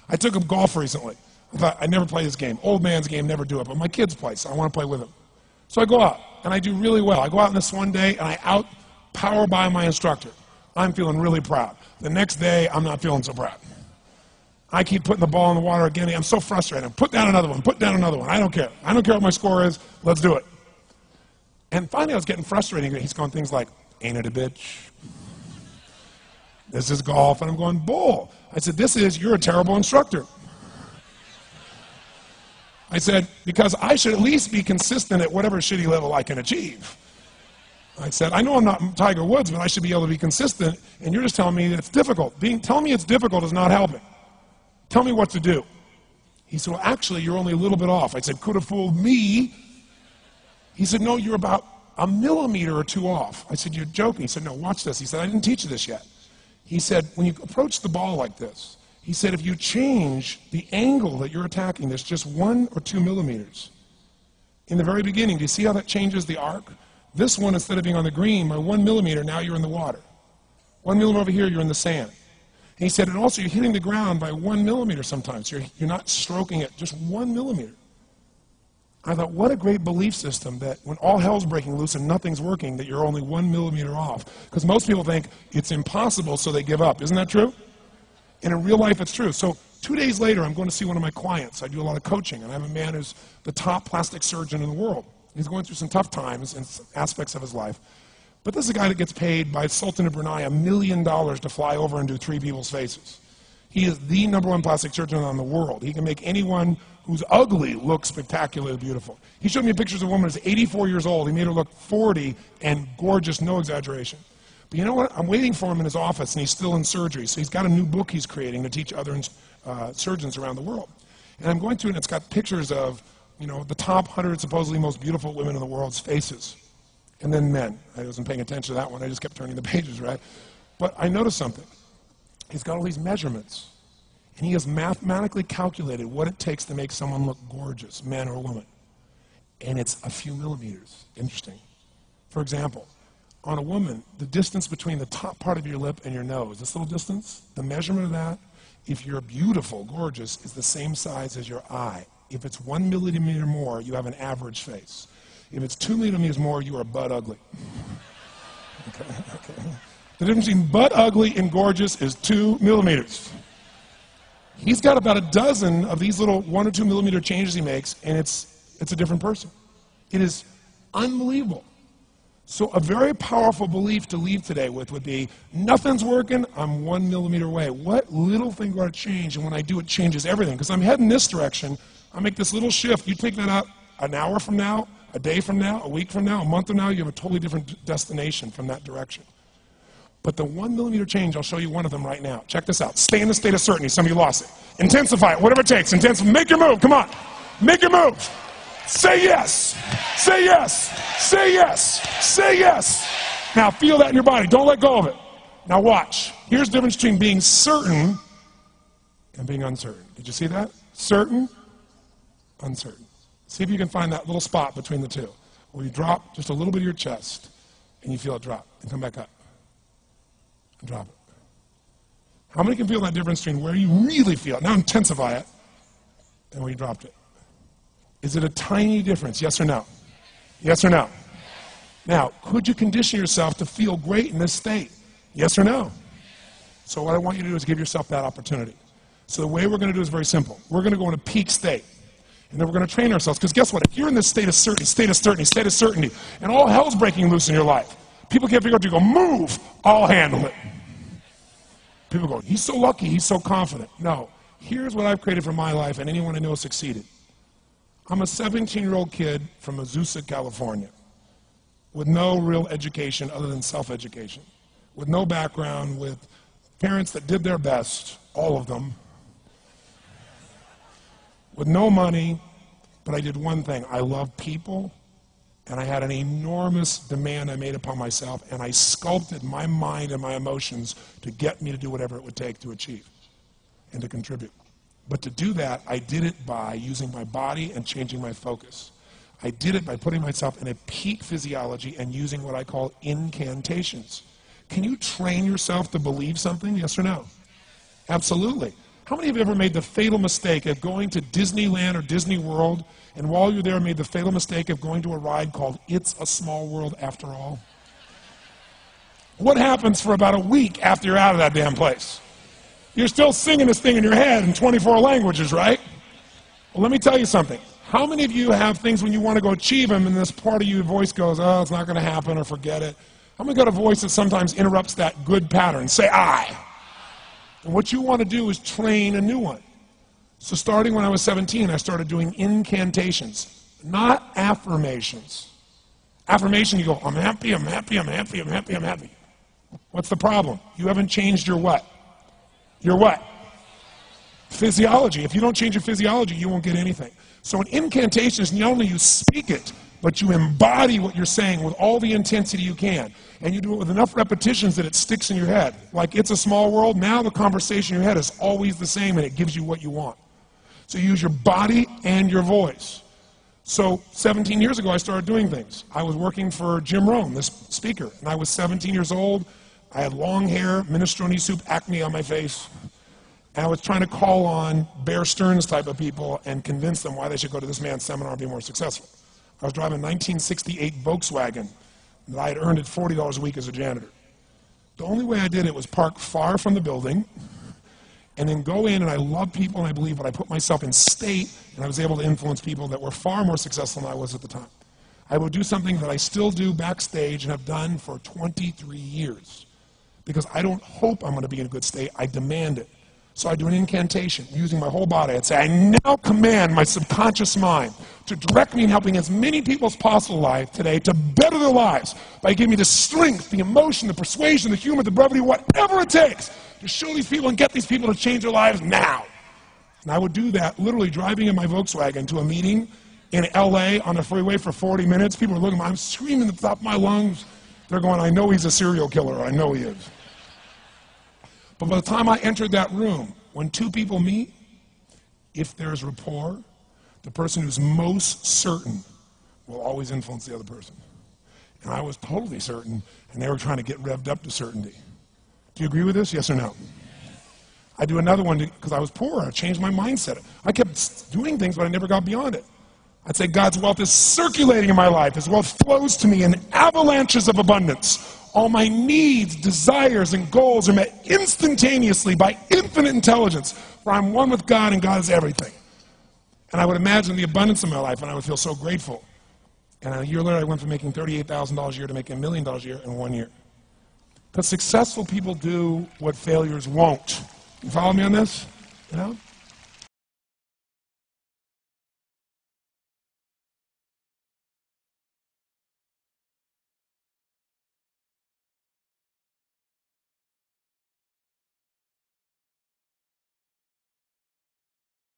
I took him golf recently. I thought, I'd never play this game. Old man's game, never do it. But my kids play, so I want to play with them. So I go out, and I do really well. I go out on this one day, and I out-power by my instructor. I'm feeling really proud. The next day, I'm not feeling so proud. I keep putting the ball in the water again. I'm so frustrated. Put down another one. Put down another one. I don't care. I don't care what my score is. Let's do it. And finally, I was getting frustrated. He's going things like, ain't it a bitch? This is golf. And I'm going, bull. I said, you're a terrible instructor. I said, because I should at least be consistent at whatever shitty level I can achieve. I said, I know I'm not Tiger Woods, but I should be able to be consistent, and you're just telling me that it's difficult. Telling me it's difficult is not helping. Tell me what to do. He said, well, actually, you're only a little bit off. I said, could have fooled me. He said, no, you're about a millimeter or two off. I said, you're joking. He said, no, watch this. He said, I didn't teach you this yet. He said, when you approach the ball like this, he said, if you change the angle that you're attacking this just 1 or 2 millimeters, in the very beginning, do you see how that changes the arc? This one, instead of being on the green, by 1 millimeter, now you're in the water. 1 millimeter over here, you're in the sand. And he said, and also you're hitting the ground by 1 millimeter sometimes. You're not stroking it, just 1 millimeter. I thought, what a great belief system that when all hell's breaking loose and nothing's working, that you're only 1 millimeter off. Because most people think it's impossible, so they give up. Isn't that true? And in real life, it's true. So 2 days later, I'm going to see one of my clients. I do a lot of coaching, and I have a man who's the top plastic surgeon in the world. He's going through some tough times in aspects of his life. But this is a guy that gets paid by Sultan of Brunei $1 million to fly over and do 3 people's faces. He is the #1 plastic surgeon in the world. He can make anyone who's ugly look spectacularly beautiful. He showed me pictures of a woman who's 84 years old. He made her look 40 and gorgeous, no exaggeration. But you know what? I'm waiting for him in his office, and he's still in surgery. So he's got a new book he's creating to teach other surgeons around the world. And I'm going through it, and it's got pictures of, you know, the top 100 supposedly most beautiful women in the world's faces. And then men. I wasn't paying attention to that one. I just kept turning the pages, right? But I noticed something. He's got all these measurements. And he has mathematically calculated what it takes to make someone look gorgeous, man or woman. And it's a few millimeters. Interesting. For example, on a woman, the distance between the top part of your lip and your nose, this little distance, the measurement of that, if you're beautiful, gorgeous, is the same size as your eye. If it's 1 millimeter more, you have an average face. If it's 2 millimeters more, you are butt ugly. Okay. The difference between butt ugly and gorgeous is 2 millimeters. He's got about a dozen of these little 1 or 2 millimeter changes he makes, and it's a different person. It is unbelievable. So a very powerful belief to leave today with would be, nothing's working, I'm 1 millimeter away. What little thing do I change? And when I do, it changes everything. Because I'm heading this direction, I make this little shift. You take that out an hour from now, a day from now, a week from now, a month from now, you have a totally different destination from that direction. But the 1 millimeter change, I'll show you one of them right now. Check this out. Stay in the state of certainty. Some of you lost it. Intensify it, whatever it takes. Make your move. Come on. Make your move. Say yes. Say yes. Say yes. Say yes. Now feel that in your body. Don't let go of it. Now watch. Here's the difference between being certain and being uncertain. Did you see that? Certain, uncertain. See if you can find that little spot between the two, where you drop just a little bit of your chest, and you feel it drop, and come back up, and drop it. How many can feel that difference between where you really feel it, now intensify it, and where you dropped it? Is it a tiny difference, yes or no? Yes or no? Now, could you condition yourself to feel great in this state? Yes or no? So what I want you to do is give yourself that opportunity. So the way we're going to do is very simple. We're going to go in a peak state. And then we're going to train ourselves. Because guess what? If you're in this state of certainty, and all hell's breaking loose in your life, people can't figure out, you go, move, I'll handle it. People go, he's so lucky, he's so confident. No. Here's what I've created for my life, and anyone I know succeeded. I'm a 17-year-old kid from Azusa, California, with no real education other than self-education, with no background, with parents that did their best, all of them, with no money, but I did one thing. I loved people, and I had an enormous demand I made upon myself, and I sculpted my mind and my emotions to get me to do whatever it would take to achieve and to contribute. But to do that, I did it by using my body and changing my focus. I did it by putting myself in a peak physiology and using what I call incantations. Can you train yourself to believe something, yes or no? Absolutely. How many of you ever made the fatal mistake of going to Disneyland or Disney World, and while you're there made the fatal mistake of going to a ride called It's a Small World After All? What happens for about a week after you're out of that damn place? You're still singing this thing in your head in 24 languages, right? Well, let me tell you something. How many of you have things when you want to go achieve them and this part of your voice goes, oh, it's not going to happen, or forget it? How many got a voice that sometimes interrupts that good pattern? Say, I. And what you want to do is train a new one. So starting when I was 17, I started doing incantations, not affirmations. Affirmation, you go, I'm happy, I'm happy, I'm happy, I'm happy, I'm happy. What's the problem? You haven't changed your what? Your what? Physiology. If you don't change your physiology, you won't get anything. So an incantation is not only you speak it, but you embody what you're saying with all the intensity you can. And you do it with enough repetitions that it sticks in your head. Like It's a Small World, now the conversation in your head is always the same and it gives you what you want. So you use your body and your voice. So 17 years ago, I started doing things. I was working for Jim Rohn, this speaker, and I was 17 years old. I had long hair, minestrone soup, acne on my face. And I was trying to call on Bear Stearns type of people and convince them why they should go to this man's seminar and be more successful. I was driving a 1968 Volkswagen that I had earned at $40 a week as a janitor. The only way I did it was park far from the building and then go in, and I love people and I believe, but I put myself in state, and I was able to influence people that were far more successful than I was at the time. I would do something that I still do backstage and have done for 23 years because I don't hope I'm going to be in a good state, I demand it. So I do an incantation using my whole body. I'd say, I now command my subconscious mind to direct me in helping as many people as possible alive today to better their lives by giving me the strength, the emotion, the persuasion, the humor, the brevity, whatever it takes to show these people and get these people to change their lives now. And I would do that literally driving in my Volkswagen to a meeting in LA on the freeway for 40 minutes. People are looking at me, I'm screaming at the top of my lungs. They're going, I know he's a serial killer, I know he is. But by the time I entered that room, when two people meet, if there's rapport, the person who's most certain will always influence the other person. And I was totally certain, and they were trying to get revved up to certainty. Do you agree with this? Yes or no? I do another one because I was poor. I changed my mindset. I kept doing things, but I never got beyond it. I'd say God's wealth is circulating in my life. His wealth flows to me in avalanches of abundance. All my needs, desires, and goals are met instantaneously by infinite intelligence, for I'm one with God and God is everything. And I would imagine the abundance in my life, and I would feel so grateful. And a year later, I went from making $38,000 a year to making $1 million a year in 1 year. Because successful people do what failures won't. You follow me on this? You know?